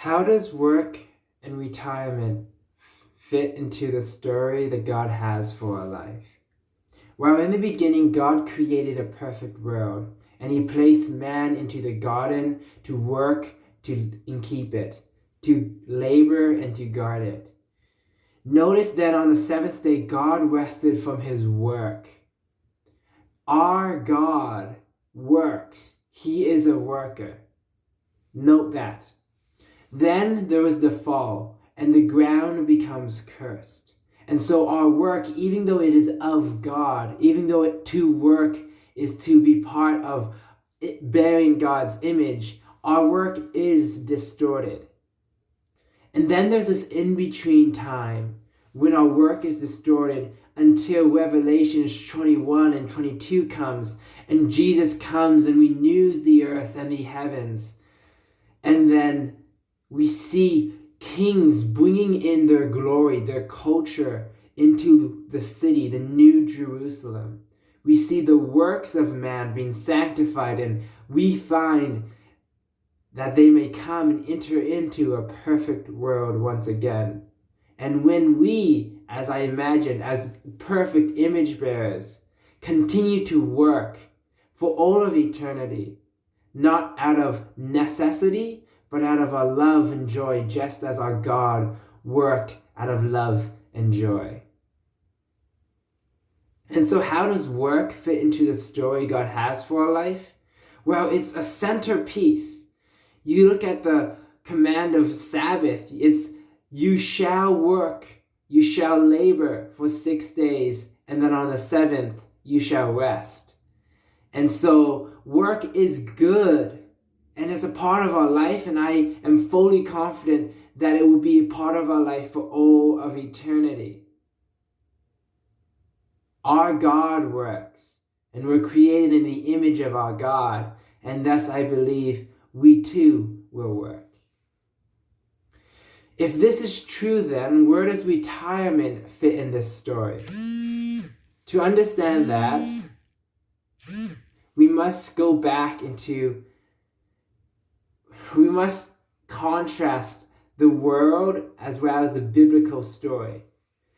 How does work and retirement fit into the story that God has for our life? Well, in the beginning, God created a perfect world, and he placed man into the garden to work and keep it, to labor and to guard it. Notice that on the seventh day, God rested from his work. Our God works. He is a worker. Note that. Then there was the fall, and the ground becomes cursed. And so our work, even though it is of God, even though to work is to be part of bearing God's image, our work is distorted. And then there's this in-between time when our work is distorted until Revelations 21 and 22 comes, and Jesus comes and renews the earth and the heavens. And then we see kings bringing in their glory, their culture into the city, the New Jerusalem. We see the works of man being sanctified, and we find that they may come and enter into a perfect world once again. And when we, as I imagine, as perfect image bearers, continue to work for all of eternity, not out of necessity, but out of our love and joy, just as our God worked out of love and joy. And so how does work fit into the story God has for our life? Well, it's a centerpiece. You look at the command of Sabbath, it's you shall work, you shall labor for 6 days, and then on the seventh you shall rest. And so work is good, and it's a part of our life, and I am fully confident that it will be a part of our life for all of eternity. Our God works, and we're created in the image of our God, and thus I believe we too will work. If this is true, then where does retirement fit in this story? To understand that, we must go back we must contrast the world as well as the biblical story.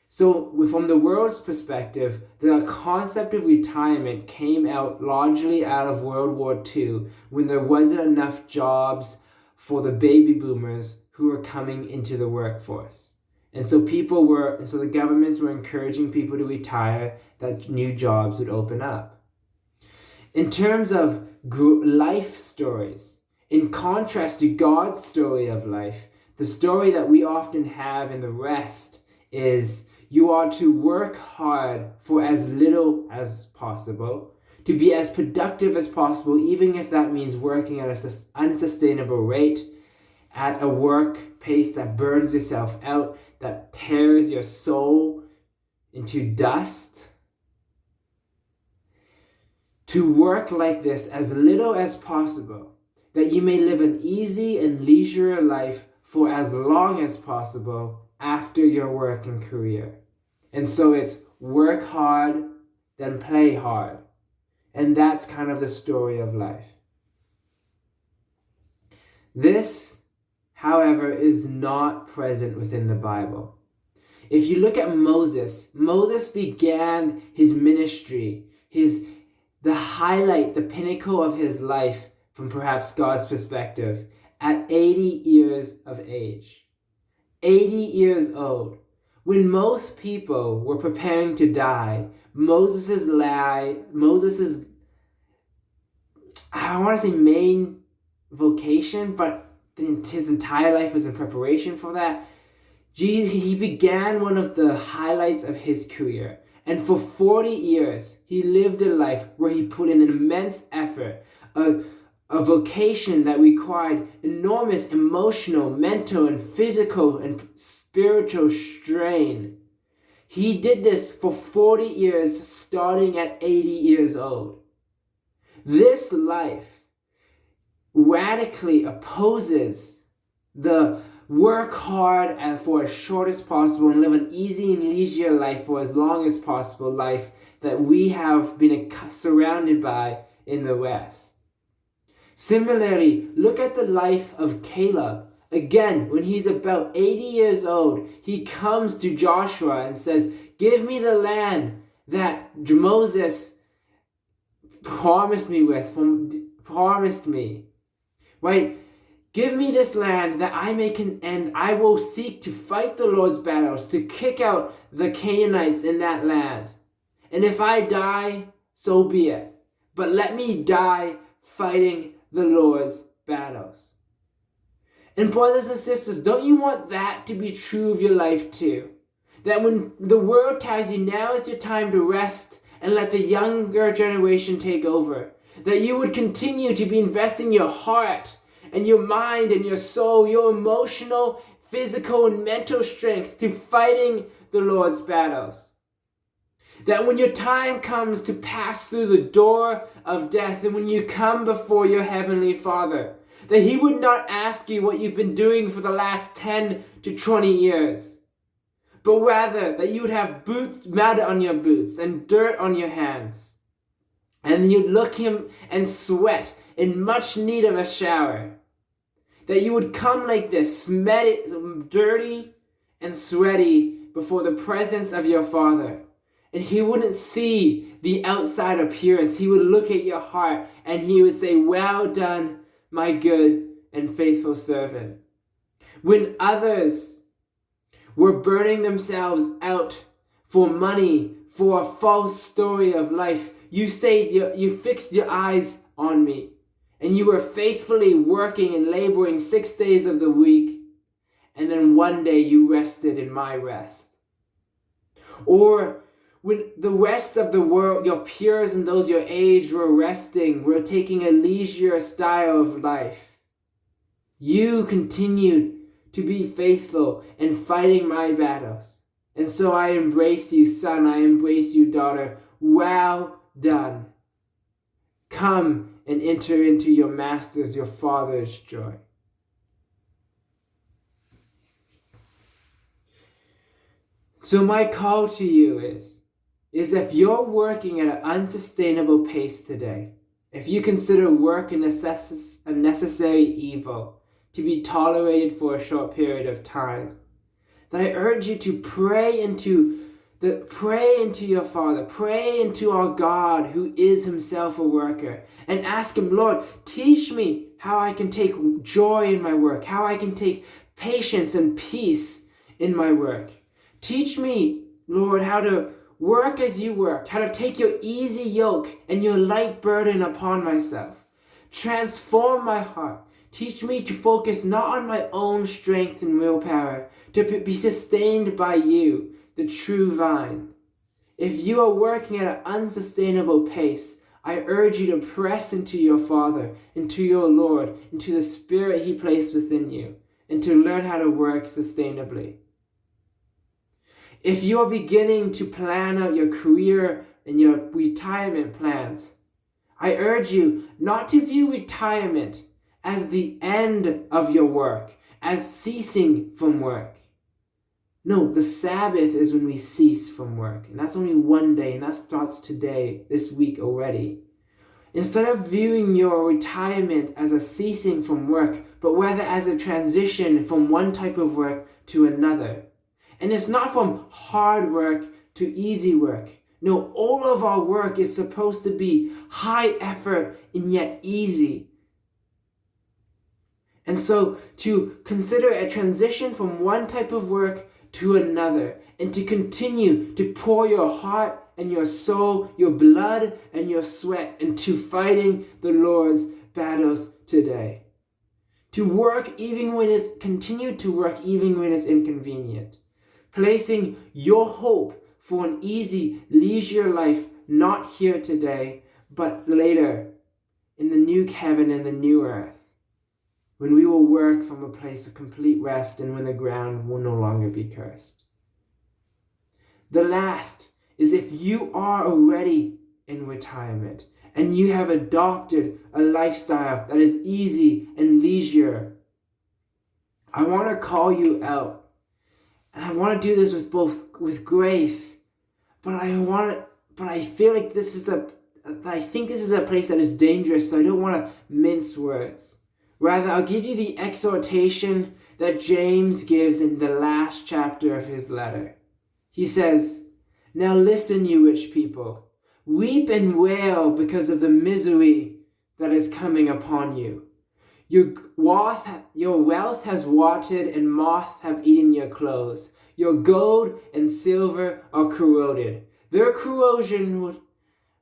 So from the world's perspective, the concept of retirement came out largely out of World War II, when there wasn't enough jobs for the baby boomers who were coming into the workforce. And so the governments were encouraging people to retire, that new jobs would open up. In terms of life stories, in contrast to God's story of life, the story that we often have in the rest is you are to work hard for as little as possible, to be as productive as possible, even if that means working at an unsustainable rate, at a work pace that burns yourself out, that tears your soul into dust. To work like this as little as possible, that you may live an easy and leisure life for as long as possible after your working career. And so it's work hard, then play hard. And that's kind of the story of life. This, however, is not present within the Bible. If you look at Moses began his ministry, the pinnacle of his life from perhaps God's perspective, at 80 years of age. 80 years old. When most people were preparing to die, Moses' I want to say main vocation, but his entire life was in preparation for that. He began one of the highlights of his career. And for 40 years, he lived a life where he put in an immense effort, a vocation that required enormous emotional, mental, and physical and spiritual strain. He did this for 40 years, starting at 80 years old. This life radically opposes the work hard and for as short as possible and live an easy and leisure life for as long as possible life that we have been surrounded by in the West. Similarly, look at the life of Caleb, again, when he's about 80 years old, he comes to Joshua and says, give me the land that Moses promised me, right? Give me this land that I may and I will seek to fight the Lord's battles, to kick out the Canaanites in that land. And if I die, so be it. But let me die fighting the Lord's battles. And brothers and sisters, don't you want that to be true of your life too? That when the world tells you now is your time to rest and let the younger generation take over, that you would continue to be investing your heart and your mind and your soul, your emotional, physical, and mental strength to fighting the Lord's battles. That when your time comes to pass through the door of death and when you come before your Heavenly Father, that He would not ask you what you've been doing for the last 10 to 20 years, but rather that you would have mud on your boots and dirt on your hands, and you'd look Him and sweat in much need of a shower. That you would come like this, dirty and sweaty before the presence of your Father. And He wouldn't see the outside appearance. He would look at your heart and He would say, well done, my good and faithful servant. When others were burning themselves out for money, for a false story of life, you fixed your eyes on me. And you were faithfully working and laboring 6 days of the week. And then one day you rested in my rest. Or when the rest of the world, your peers and those your age were resting, were taking a leisure style of life, you continued to be faithful and fighting my battles. And so I embrace you, son. I embrace you, daughter. Well done. Come and enter into your master's, your Father's joy. So my call to you is if you're working at an unsustainable pace today, if you consider work a necessary evil to be tolerated for a short period of time, then I urge you to pray into your Father, pray into our God who is Himself a worker, and ask Him, Lord, teach me how I can take joy in my work, how I can take patience and peace in my work. Teach me, Lord, how to work as you work, how to take your easy yoke and your light burden upon myself. Transform my heart. Teach me to focus not on my own strength and willpower, to be sustained by you, the true vine. If you are working at an unsustainable pace, I urge you to press into your Father, into your Lord, into the Spirit He placed within you, and to learn how to work sustainably. If you are beginning to plan out your career and your retirement plans, I urge you not to view retirement as the end of your work, as ceasing from work. No, the Sabbath is when we cease from work. And that's only one day, and that starts today, this week already. Instead of viewing your retirement as a ceasing from work, but rather as a transition from one type of work to another. And it's not from hard work to easy work. No, all of our work is supposed to be high effort and yet easy. And so to consider a transition from one type of work to another, and to continue to pour your heart and your soul, your blood and your sweat into fighting the Lord's battles today. To work continue to work even when it's inconvenient. Placing your hope for an easy, leisure life, not here today, but later in the new heaven and the new earth, when we will work from a place of complete rest and when the ground will no longer be cursed. The last is if you are already in retirement and you have adopted a lifestyle that is easy and leisure, I want to call you out. And I want to do this with grace, but I feel like I think this is a place that is dangerous, so I don't want to mince words. Rather, I'll give you the exhortation that James gives in the last chapter of his letter. He says, "Now listen, you rich people. Weep and wail because of the misery that is coming upon you. Your wealth has rotted and moth have eaten your clothes. Your gold and silver are corroded. Their corrosion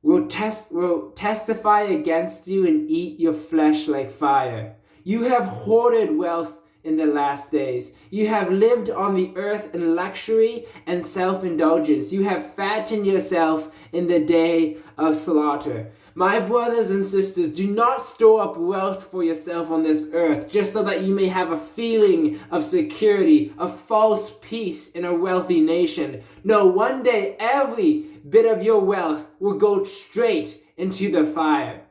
will testify against you and eat your flesh like fire. You have hoarded wealth in the last days. You have lived on the earth in luxury and self-indulgence. You have fattened yourself in the day of slaughter. My brothers and sisters, do not store up wealth for yourself on this earth, just so that you may have a feeling of security, a false peace in a wealthy nation. No, one day every bit of your wealth will go straight into the fire.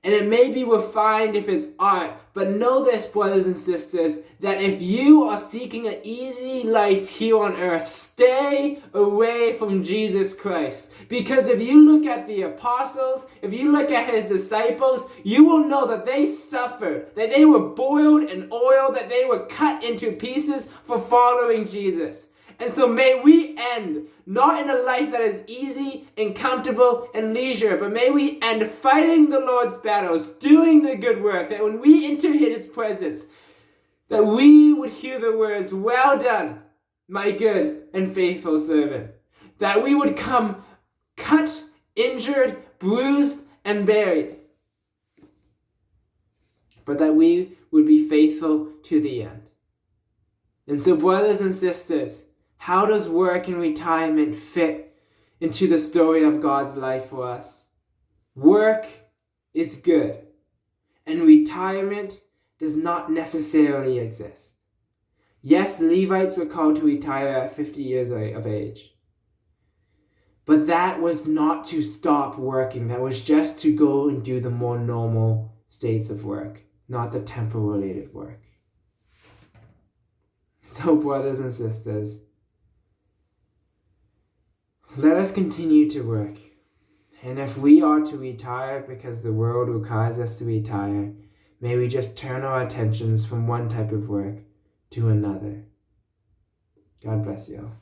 And it may be refined if it's art, but know this, brothers and sisters, that if you are seeking an easy life here on earth, stay away from Jesus Christ. Because if you look at the apostles, if you look at his disciples, you will know that they suffered, that they were boiled in oil, that they were cut into pieces for following Jesus. And so may we end not in a life that is easy and comfortable and leisure, but may we end fighting the Lord's battles, doing the good work, that when we enter his presence, that we would hear the words, "Well done, my good and faithful servant." That we would come cut, injured, bruised, and buried, but that we would be faithful to the end. And so, brothers and sisters, how does work and retirement fit into the story of God's life for us? Work is good, and retirement does not necessarily exist. Yes, Levites were called to retire at 50 years of age, but that was not to stop working. That was just to go and do the more normal states of work, not the temple-related work. So, brothers and sisters, let us continue to work. And if we are to retire because the world requires us to retire, may we just turn our attentions from one type of work to another. God bless you all.